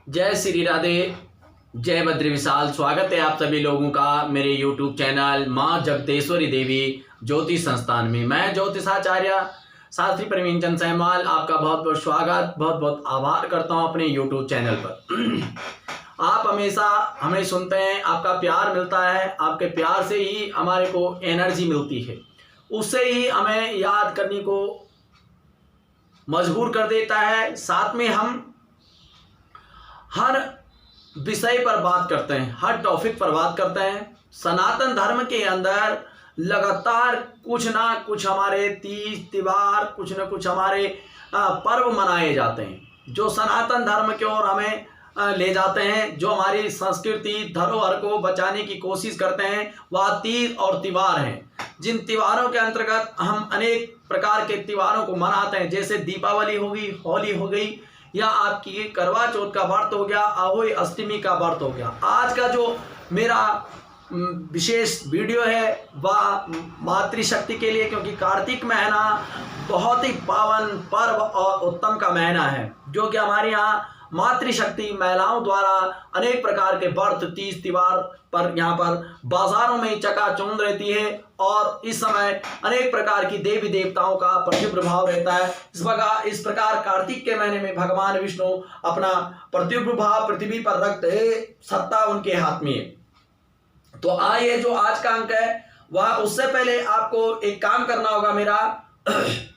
जय श्री राधे, जय बद्री विशाल। स्वागत है आप सभी लोगों का मेरे YouTube चैनल माँ जगतेश्वरी देवी ज्योतिष संस्थान में। मैं ज्योतिषाचार्य शास्त्री प्रवीण चंद सहमाल आपका बहुत बहुत स्वागत, बहुत बहुत आभार करता हूँ अपने YouTube चैनल पर। आप हमेशा हमें सुनते हैं, आपका प्यार मिलता है, आपके प्यार से ही हमारे को एनर्जी मिलती है, उससे ही हमें याद करने को मजबूर कर देता है। साथ में हम हर विषय पर बात करते हैं, हर टॉपिक पर बात करते हैं। सनातन धर्म के अंदर लगातार कुछ ना कुछ हमारे तीज त्योहार, कुछ ना कुछ हमारे पर्व मनाए जाते हैं जो सनातन धर्म की ओर हमें ले जाते हैं, जो हमारी संस्कृति धरोहर को बचाने की कोशिश करते हैं। वह तीज और त्योहार हैं, जिन त्योहारों के अंतर्गत हम अनेक प्रकार के त्योहारों को मनाते हैं, जैसे दीपावली होगी, होली हो गई, या आपकी करवा चौथ का व्रत हो गया, अहोई अष्टमी का व्रत हो गया। आज का जो मेरा विशेष वीडियो है वह मातृशक्ति के लिए, क्योंकि कार्तिक महीना बहुत ही पावन पर्व और उत्तम का महीना है, जो कि हमारे यहाँ मातृशक्ति महिलाओं द्वारा अनेक प्रकार के व्रत तीज त्योहार पर यहाँ पर बाजारों में चकाचौंध रहती है। और इस समय अनेक प्रकार की देवी देवताओं का प्रतिप्रभाव रहता है। इस प्रकार कार्तिक के महीने में भगवान विष्णु अपना प्रतिप्रभाव पृथ्वी पर रखते हैं, सत्ता उनके हाथ में है। तो आइए, जो आज का अंक है वह, उससे पहले आपको एक काम करना होगा मेरा,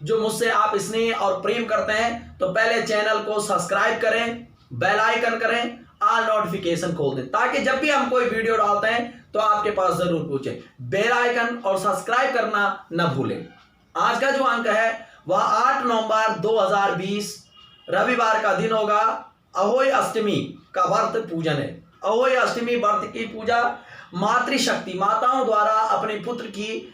जो मुझसे आप स्नेह और प्रेम करते हैं, तो पहले चैनल को सब्सक्राइब करें, बेल आइकन करें, ऑल नोटिफिकेशन खोल दें, ताकि जब भी हम कोई वीडियो डालते हैं तो आपके पास जरूर पहुंचे। बेल आइकन और सब्सक्राइब करना न भूलें। आज का जो अंक है वह 8 नवंबर 2020 रविवार का दिन होगा। अहोई अष्टमी का व्रत पूजन है। अहोई अष्टमी व्रत की पूजा मातृशक्ति माताओं द्वारा अपने पुत्र की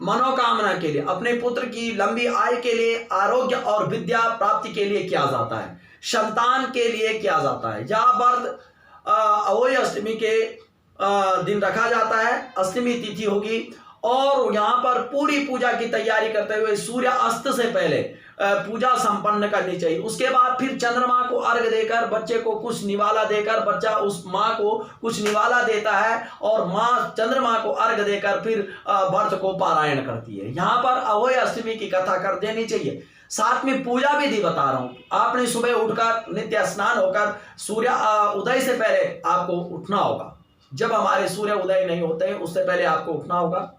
मनोकामना के लिए, अपने पुत्र की लंबी आयु के लिए, आरोग्य और विद्या प्राप्ति के लिए किया जाता है, संतान के लिए किया जाता है। यह व्रत अहोई अष्टमी के दिन रखा जाता है। अष्टमी तिथि होगी और यहाँ पर पूरी पूजा की तैयारी करते हुए सूर्य अस्त से पहले पूजा संपन्न करनी चाहिए। उसके बाद फिर चंद्रमा को अर्घ देकर, बच्चे को कुछ निवाला देकर, बच्चा उस माँ को कुछ निवाला देता है और माँ चंद्रमा को अर्घ देकर फिर व्रत को पारायण करती है। यहाँ पर अहोई अष्टमी की कथा कर देनी चाहिए। साथ में पूजा विधि बता रहा हूँ। आपने सुबह उठकर नित्य स्नान होकर सूर्य उदय से पहले आपको उठना होगा। जब हमारे सूर्य उदय नहीं होते हैं उससे पहले आपको उठना होगा।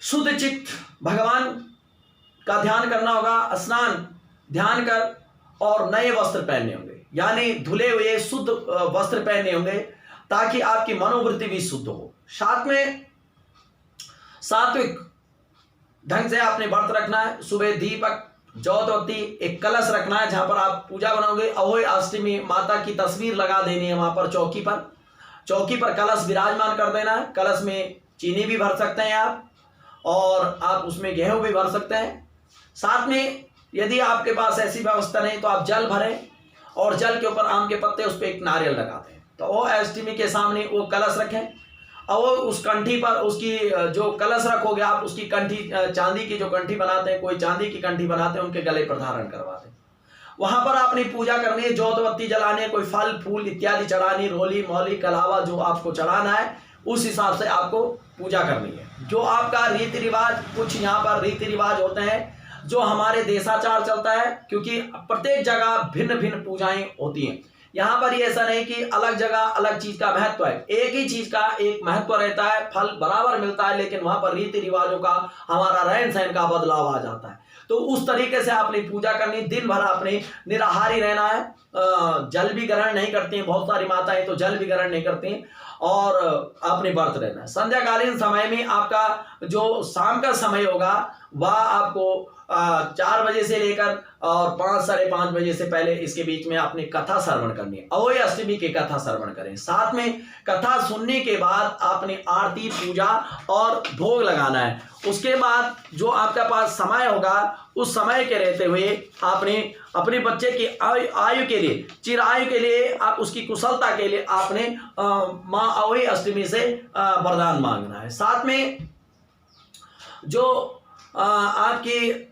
शुद्ध चित्त भगवान का ध्यान करना होगा, स्नान ध्यान कर, और नए वस्त्र पहनने होंगे, यानी धुले हुए शुद्ध वस्त्र पहनने होंगे, ताकि आपकी मनोवृत्ति भी शुद्ध हो। साथ में सात्विक ढंग से आपने व्रत रखना है। सुबह दीपक ज्योति एक कलश रखना है जहां पर आप पूजा बनाओगे। अहोई अष्टमी माता की तस्वीर लगा देनी है, वहां पर चौकी पर कलश विराजमान कर देना है। कलश में चीनी भी भर सकते हैं आप, और आप उसमें गेहूं भी भर सकते हैं। साथ में यदि आपके पास ऐसी व्यवस्था नहीं तो आप जल भरें, और जल के ऊपर आम के पत्ते, उस पर एक नारियल लगाते हैं। तो वो अष्टमी के सामने वो कलश रखें, और वो उस कंठी पर, उसकी जो कलश रखोगे आप, उसकी कंठी चांदी की जो कंठी बनाते हैं, कोई चांदी की कंठी बनाते हैं, उनके गले पर धारण करवाते हैं। वहां पर आपने पूजा करनी है, जोत बत्ती जलानी है, कोई फल फूल इत्यादि चढ़ानी, रोली मौली कलावा जो आपको चढ़ाना है, उस हिसाब से आपको पूजा करनी है। जो आपका रीति रिवाज, कुछ यहाँ पर रीति रिवाज होते हैं जो हमारे देशाचार चलता है, क्योंकि प्रत्येक जगह भिन्न भिन्न पूजाएं होती हैं। यहाँ पर ये ऐसा नहीं कि अलग जगह अलग चीज का महत्व है, एक ही चीज का एक महत्व रहता है, फल बराबर मिलता है, लेकिन वहां पर रीति रिवाजों का, हमारा रहन सहन का बदलाव आ जाता है। तो उस तरीके से आपने पूजा करनी। दिन भर आपने निराहारी रहना है, जल भी ग्रहण नहीं करती हैं, बहुत सारी माताएं तो जल भी ग्रहण नहीं करती हैं, और आपने व्रत रहना है। संध्याकालीन समय में आपका जो शाम का समय होगा वह आपको 4 बजे से लेकर और 5 साढ़े 5 बजे से पहले, इसके बीच में आपने कथा श्रवण करनी है। अहोई अष्टमी की कथा श्रवण करें। साथ में कथा सुनने के बाद आपने आरती पूजा और भोग लगाना है। उसके बाद जो आपका पास समय होगा, उस समय के रहते हुए आपने अपने बच्चे की आयु के लिए, चिरायु के लिए, आप उसकी कुशलता के लिए आपने माँ अहोई अष्टमी से वरदान मांगना है। साथ में जो आपकी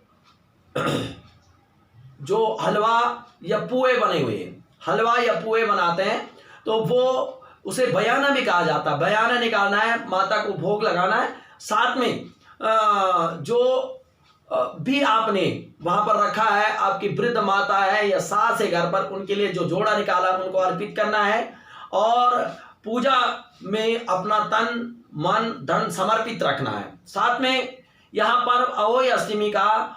जो हलवा या पुए बने हुए हैं, हलवा या पुए बनाते हैं तो वो उसे बयाना भी कहा जाता है। बयाना निकालना है, माता को भोग लगाना है, साथ में जो भी आपने वहां पर रखा है, आपकी वृद्ध माता है या सास है घर पर, उनके लिए जो जोड़ा निकाला उनको अर्पित करना है और पूजा में अपना तन मन धन समर्पित रखना है। साथ में यहाँ पर अहोई अष्टमी का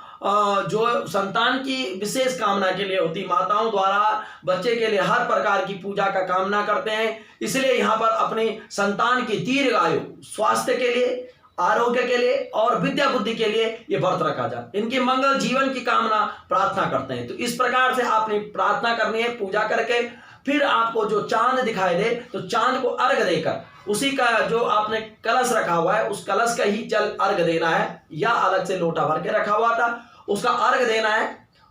जो संतान की विशेष कामना के लिए होती, माताओं द्वारा बच्चे के लिए हर प्रकार की पूजा का कामना करते हैं, इसलिए यहाँ पर अपने संतान की दीर्घ आयु, स्वास्थ्य के लिए, आरोग्य के लिए और विद्या बुद्धि के लिए ये व्रत रखा जाए, इनके मंगल जीवन की कामना प्रार्थना करते हैं। तो इस प्रकार से आपने प्रार्थना करनी है पूजा करके। फिर आपको जो चांद दिखाई दे तो चांद को अर्घ देकर उसी का जो आपने कलश रखा हुआ है उस कलश का ही जल अर्घ देना है, या अलग से लोटा भर के रखा हुआ था उसका अर्घ देना है।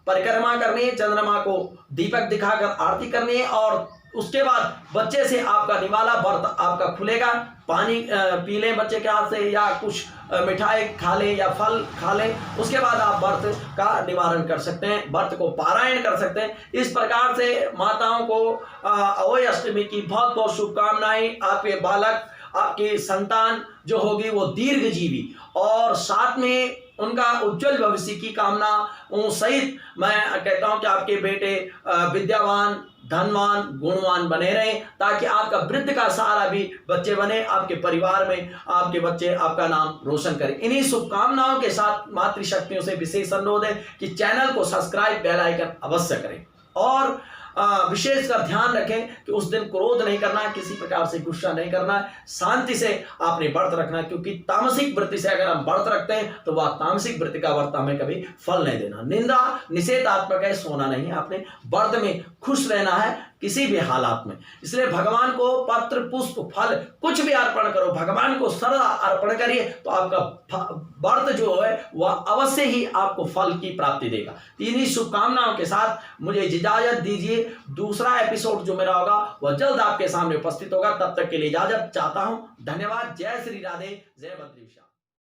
परिक्रमा करनी है, चंद्रमा को दीपक दिखाकर आरती करनी है और उसके बाद बच्चे से आपका निवाला व्रत आपका खुलेगा। पानी पी लें बच्चे के हाथ से या कुछ मिठाई खा लें या फल खा लें, उसके बाद आप व्रत का निवारण कर सकते हैं, व्रत को पारायण कर सकते हैं। इस प्रकार से माताओं को अहोई अष्टमी की बहुत बहुत शुभकामनाएं। आपके बालक, आपकी संतान जो होगी वो दीर्घ जीवी और साथ में उनका उज्जवल भविष्य की कामना सहित मैं कहता हूं कि आपके बेटे विद्यावान, धनवान, गुणवान बने रहें, ताकि आपका वृद्ध का सहारा भी बच्चे बने, आपके परिवार में आपके बच्चे आपका नाम रोशन करें। इन्हीं शुभकामनाओं के साथ मातृशक्तियों से विशेष अनुरोध है कि चैनल को सब्सक्राइब, बेल आइकन अवश्य करें और विशेषकर ध्यान रखें कि उस दिन क्रोध नहीं करना, किसी प्रकार से गुस्सा नहीं करना, शांति से आपने व्रत रखना, क्योंकि तामसिक वृत्ति से अगर हम व्रत रखते हैं तो वह तामसिक वृत्ति का व्रत हमें कभी फल नहीं देना। निंदा निषेधात्मक है, सोना नहीं, आपने व्रत में खुश रहना है किसी भी हालात में। इसलिए भगवान को पत्र, पुष्प, फल कुछ भी अर्पण करो, भगवान को श्रद्धा अर्पण करिए तो आपका व्रत जो है वह अवश्य ही आपको फल की प्राप्ति देगा। इन्हीं शुभकामनाओं के साथ मुझे इजाजत दीजिए। दूसरा एपिसोड जो मेरा होगा वह जल्द आपके सामने उपस्थित होगा, तब तक के लिए इजाजत चाहता हूं। धन्यवाद। जय श्री राधे, जय बद्रीशाह।